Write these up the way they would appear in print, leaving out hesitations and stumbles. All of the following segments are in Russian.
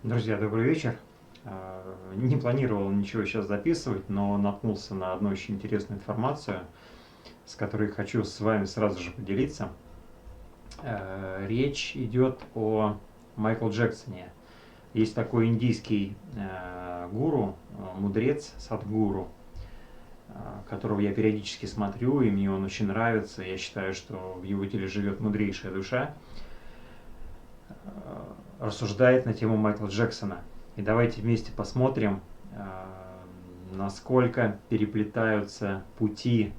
Друзья, добрый вечер. Не планировал ничего сейчас записывать, но наткнулся на одну очень интересную информацию, с которой хочу с вами сразу же поделиться. Речь идет о Майкле Джексоне. Есть такой индийский гуру, мудрец, садгуру, которого я периодически смотрю, и мне он очень нравится. Я считаю, что в его теле живет мудрейшая душа. Рассуждает на тему Майкла Джексона. И давайте вместе посмотрим, насколько переплетаются пути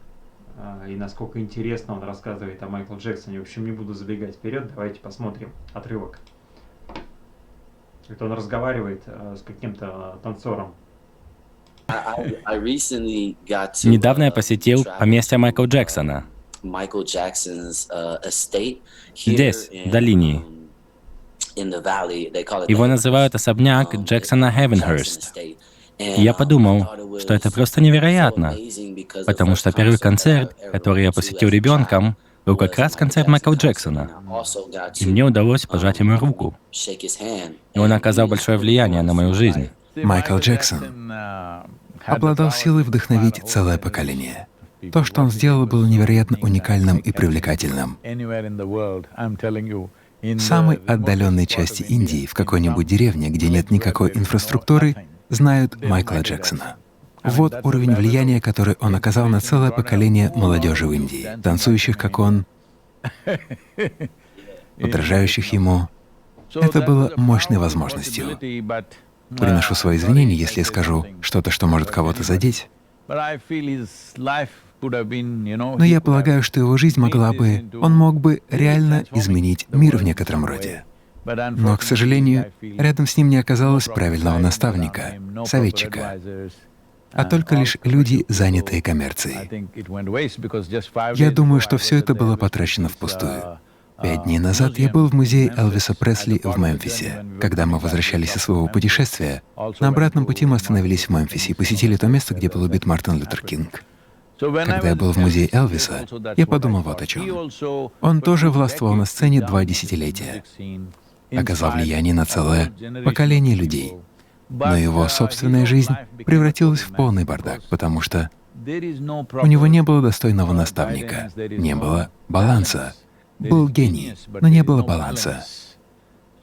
и насколько интересно он рассказывает о Майкле Джексоне. В общем, не буду забегать вперед, давайте посмотрим отрывок. Это он разговаривает с каким-то танцором. Недавно я посетил поместье Майкла Джексона. Здесь, в долине. Его называют особняк Джексона Хевенхерст. И я подумал, что это просто невероятно, потому что первый концерт, который я посетил ребенком, был как раз концерт Майкла Джексона. И мне удалось пожать ему руку. И он оказал большое влияние на мою жизнь. Майкл Джексон обладал силой вдохновить целое поколение. То, что он сделал, было невероятно уникальным и привлекательным. В самой отдаленной части Индии, в какой-нибудь деревне, где нет никакой инфраструктуры, знают Майкла Джексона. Вот уровень влияния, который он оказал на целое поколение молодежи в Индии, танцующих, как он, подражающих ему. Это было мощной возможностью. Приношу свои извинения, если я скажу что-то, что может кого-то задеть. Но я полагаю, что его жизнь он мог бы реально изменить мир в некотором роде. Но, к сожалению, рядом с ним не оказалось правильного наставника, советчика, а только лишь люди, занятые коммерцией. Я думаю, что все это было потрачено впустую. 5 дней назад я был в музее Элвиса Пресли в Мемфисе. Когда мы возвращались из своего путешествия, на обратном пути мы остановились в Мемфисе и посетили то место, где был убит Мартин Лютер Кинг. Когда я был в музее Элвиса, я подумал вот о чем. Он тоже властвовал на сцене 2 десятилетия, оказал влияние на целое поколение людей. Но его собственная жизнь превратилась в полный бардак, потому что у него не было достойного наставника, не было баланса. Был гений, но не было баланса.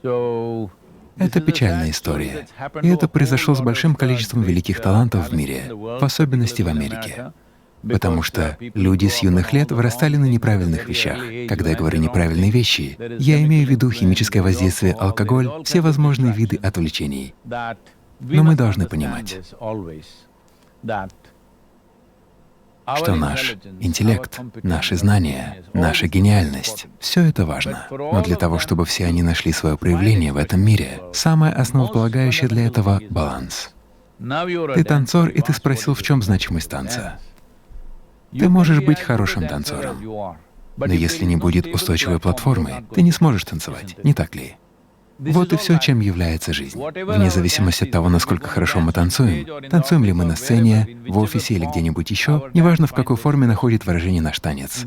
Это печальная история. И это произошло с большим количеством великих талантов в мире, в особенности в Америке. Потому что люди с юных лет вырастали на неправильных вещах. Когда я говорю «неправильные вещи», я имею в виду химическое воздействие, алкоголь, все возможные виды отвлечений. Но мы должны понимать, что наш интеллект, наши знания, наша гениальность — все это важно. Но для того, чтобы все они нашли свое проявление в этом мире, самое основополагающее для этого — баланс. Ты танцор, и ты спросил, в чем значимость танца. Ты можешь быть хорошим танцором, но если не будет устойчивой платформы, ты не сможешь танцевать, не так ли? Вот и все, чем является жизнь. Вне зависимости от того, насколько хорошо мы танцуем ли мы на сцене, в офисе или где-нибудь еще, неважно, в какой форме находит выражение наш танец.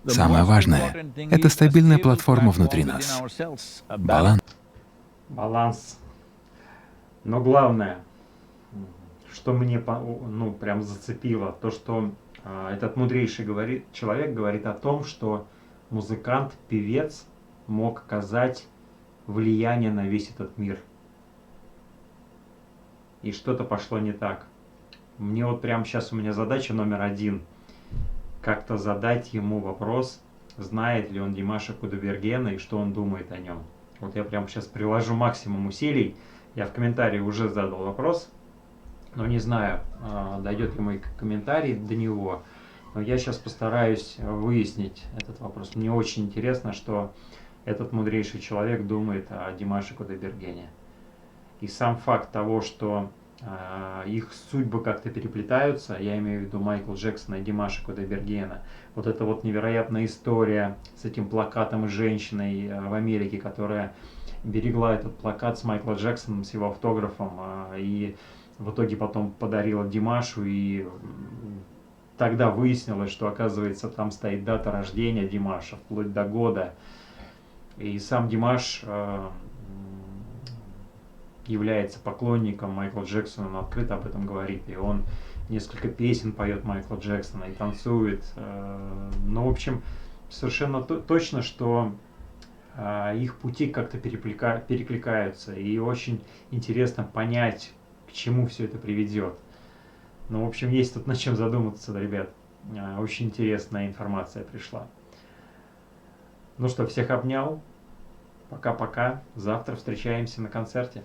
Самое важное — это стабильная платформа внутри нас. Баланс. Баланс. Но главное, что мне прям зацепило, то, что этот мудрейший человек говорит о том, что музыкант, певец мог оказать влияние на весь этот мир. И что-то пошло не так. Мне вот прямо сейчас у меня задача номер 1. Как-то задать ему вопрос, знает ли он Димаша Кудайбергена и что он думает о нем. Вот я прямо сейчас приложу максимум усилий. Я в комментарии уже задал вопрос, но не знаю, дойдет ли мой комментарий до него. Но я сейчас постараюсь выяснить этот вопрос. Мне очень интересно, что этот мудрейший человек думает о Димаше Кудайбергене. И сам факт того, что их судьбы как-то переплетаются, я имею в виду Майкла Джексона и Димаша Кудайбергена, вот эта вот невероятная история с этим плакатом и женщиной в Америке, которая берегла этот плакат с Майкла Джексоном, с его автографом, и в итоге потом подарила Димашу, и тогда выяснилось, что, оказывается, там стоит дата рождения Димаша, вплоть до года. И сам Димаш является поклонником Майкла Джексона, он открыто об этом говорит, и он несколько песен поет Майкла Джексона и танцует. Ну, в общем, совершенно точно, что их пути как-то перекликаются, и очень интересно понять, к чему все это приведет. Ну, в общем, есть тут над чем задуматься, ребят. Очень интересная информация пришла. Ну что, всех обнял. Пока-пока. Завтра встречаемся на концерте.